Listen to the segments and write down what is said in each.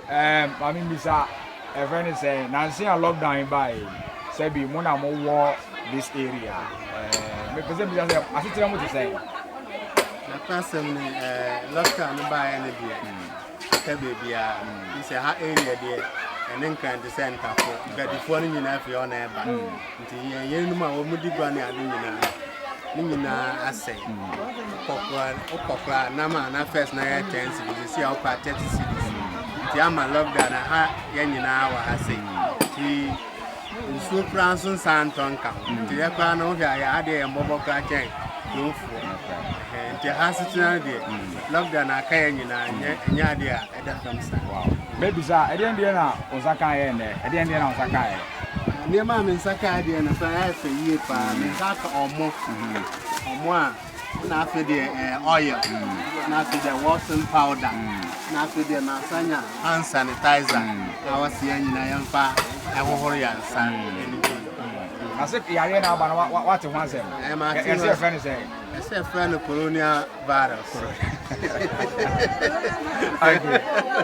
I mean, Miss a friend is saying, Nancy a lockdown by Sebi, Mona more war this area. Because I sit down with the same. The person lockdown by any day. Baby, it's a area there. And then can descend couple, but the phone you have your neighbor. You know, Mudigani and Nina, I say, Okra, Nama, and first night 10 cities, see how part 30 cities. The Ama lockdown, Yanina, I say, he so France and Santon come. The Yapan over Yadi and Bobo Cracken, no food. And the Hassan, lockdown, I can't, and Yadia at that time. Maybe I didn't know Osaka and I didn't know Osaka. Near Mamma in Sakadi and a for year, Saka or more. Not for the oil, not for the washing powder, not for the Nasanya hand sanitizer. I was seeing in a young far, a warrior son. I said, yeah, what you want to say? I friend saying, I said, friend of colonial virus.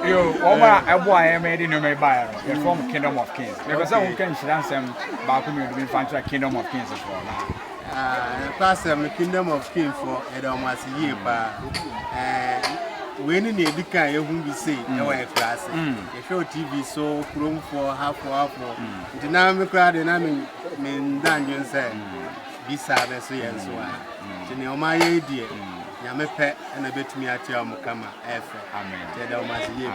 You, a boy, I made in my buyer, from Kingdom of Kings. Because I can share some back to me to Kingdom of Kings for now. Pastor, the Kingdom of Kings for almost a year. When in the Dika, you won't be saying, no way class. If your TV so room for half. The name crowd and I mean, Daniel said, be savage and so on. To know my idea, Yamepe and a bit me at your Mukama, Amen. Tell them as a year.